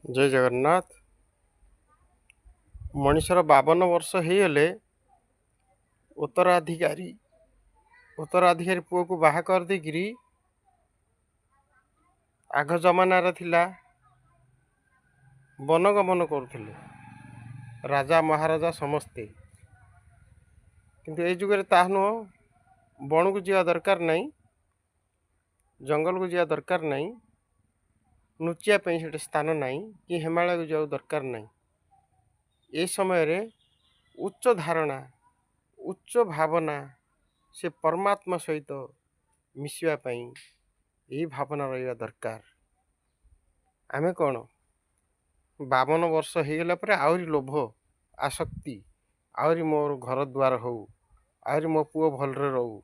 ଜୟ ଜଗନ୍ନାଥ। ମଣିଷର 52 ବର୍ଷ ହେଇଗଲେ ଉତ୍ତରାଧିକାରୀ ପୁଅକୁ ବାହା କରିଦେଇକିରି ଆଗ ଜମାନାରେ ଥିଲା ବନଗମନ କରୁଥିଲେ ରାଜା ମହାରାଜା ସମସ୍ତେ। କିନ୍ତୁ ଏଇ ଯୁଗରେ ତାହା ନୁହଁ। ବଣକୁ ଯିବା ଦରକାର ନାହିଁ, ଜଙ୍ଗଲକୁ ଯିବା ଦରକାର ନାହିଁ, ନୁଚିବା ପାଇଁ ସେଠି ସ୍ଥାନ ନାହିଁ, କି ହିମାଳୟକୁ ଯିବାକୁ ଦରକାର ନାହିଁ। ଏ ସମୟରେ ଉଚ୍ଚ ଧାରଣା, ଉଚ୍ଚ ଭାବନା, ସେ ପରମାତ୍ମା ସହିତ ମିଶିବା ପାଇଁ ଏହି ଭାବନା ରହିବା ଦରକାର। ଆମେ କ'ଣ 52 ବର୍ଷ ହେଇଗଲା ପରେ ଆହୁରି ଲୋଭ, ଆସକ୍ତି, ଆହୁରି ମୋର ଘର ଦ୍ୱାର ହଉ, ଆହୁରି ମୋ ପୁଅ ଭଲରେ ରହୁ।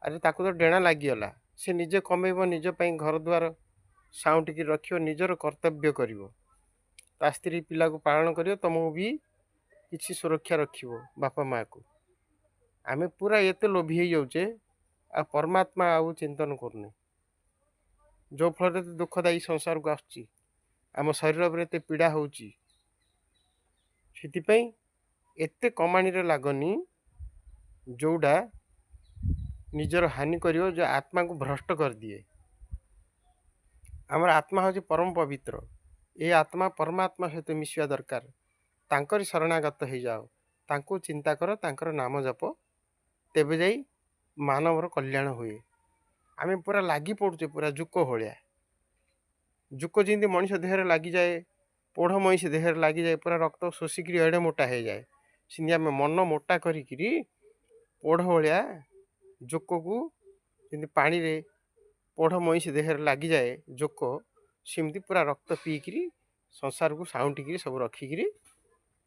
ଆରେ ତାକୁ ତ ଡେଣା ଲାଗିଗଲା। ସେ ନିଜେ କମେଇବ, ନିଜ ପାଇଁ ଘର ଦ୍ୱାର ସାଉଁଟିକି ରଖିବ, ନିଜର କର୍ତ୍ତବ୍ୟ କରିବ, ତା ସ୍ତ୍ରୀ ପିଲାକୁ ପାଳନ କରିବ, ତୁମକୁ ବି କିଛି ସୁରକ୍ଷା ରଖିବ ବାପା ମାଆକୁ। ଆମେ ପୁରା ଏତେ ଲୋଭୀ ହେଇଯାଉଛେ, ଆଉ ପରମାତ୍ମା ଆଉ ଚିନ୍ତନ କରୁନେ, ଯେଉଁ ଫଳରେ ଏତେ ଦୁଃଖଦାୟୀ ସଂସାରକୁ ଆସୁଛି, ଆମ ଶରୀର ଉପରେ ଏତେ ପୀଡ଼ା ହେଉଛି। ସେଥିପାଇଁ ଏତେ କମାଣିରେ ଲାଗନି ଯେଉଁଟା ନିଜର ହାନି କରିବ, ଯେଉଁ ଆତ୍ମାକୁ ଭ୍ରଷ୍ଟ କରିଦିଏ। ଆମର ଆତ୍ମା ହେଉଛି ପରମ ପବିତ୍ର। ଏ ଆତ୍ମା ପରମାତ୍ମା ସହିତ ମିଶିବା ଦରକାର। ତାଙ୍କରି ଶରଣାଗତ ହେଇଯାଅ, ତାଙ୍କୁ ଚିନ୍ତା କର, ତାଙ୍କର ନାମ ଜପ, ତେବେ ଯାଇ ମାନବର କଲ୍ୟାଣ ହୁଏ। ଆମେ ପୁରା ଲାଗି ପଡ଼ୁଛେ, ପୁରା ଜୁକ ଭଳିଆ। ଜୁକ ଯେମିତି ମଣିଷ ଦେହରେ ଲାଗିଯାଏ, ପୋଢ଼ ମଇଁଷି ଦେହରେ ଲାଗିଯାଏ, ପୁରା ରକ୍ତ ଶୋଷିକିରି ଏଡ଼େ ମୋଟା ହେଇଯାଏ। ସେମିତି ଆମେ ମନ ମୋଟା କରିକିରି ପୋଢ଼ ଭଳିଆ ଜୋକକୁ, ଯେମିତି ପାଣିରେ ପୋଢ଼ ମଇଁଷି ଦେହରେ ଲାଗିଯାଏ ଜୋକ, ସେମିତି ପୁରା ରକ୍ତ ପିଇକିରି ସଂସାରକୁ ସାଉଁଟିକିରି ସବୁ ରଖିକିରି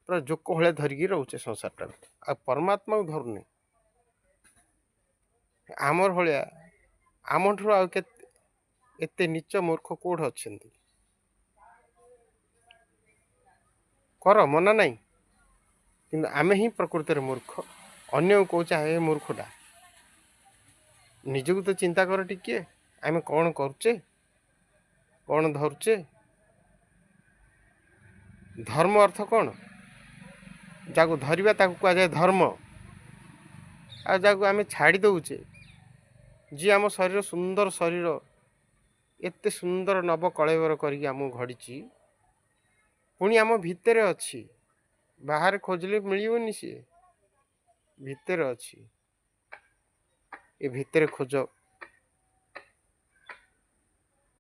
ପୁରା ଜୋକ ଭଳିଆ ଧରିକି ରହୁଛେ ସଂସାରଟାକୁ, ଆଉ ପରମାତ୍ମାକୁ ଧରୁନି। ଆମର ଭଳିଆ, ଆମଠାରୁ ଆଉ ଏତେ ନୀଚ ମୂର୍ଖ କେଉଁଠି ଅଛନ୍ତି? କର, ମନା ନାହିଁ, କିନ୍ତୁ ଆମେ ହିଁ ପ୍ରକୃତରେ ମୂର୍ଖ। ଅନ୍ୟକୁ କହୁଛେ ଏ ମୂର୍ଖଟା। ନିଜକୁ ତ ଚିନ୍ତା କର ଟିକିଏ, ଆମେ କ'ଣ କରୁଛେ, କ'ଣ ଧରୁଛେ? ଧର୍ମ ଅର୍ଥ କ'ଣ? ଯାହାକୁ ଧରିବା ତାକୁ କୁହାଯାଏ ଧର୍ମ। ଆଉ ଯାହାକୁ ଆମେ ଛାଡ଼ି ଦେଉଛେ, ଯିଏ ଆମ ଶରୀର, ସୁନ୍ଦର ଶରୀର, ଏତେ ସୁନ୍ଦର ନବ କଳେବର କରିକି ଆମକୁ ଘଡ଼ିଛି, ପୁଣି ଆମ ଭିତରେ ଅଛି, ବାହାରେ ଖୋଜିଲେ ମିଳିବନି, ସିଏ ଭିତରେ ଅଛି। ଏ ଭିତରେ ଖୋଜ।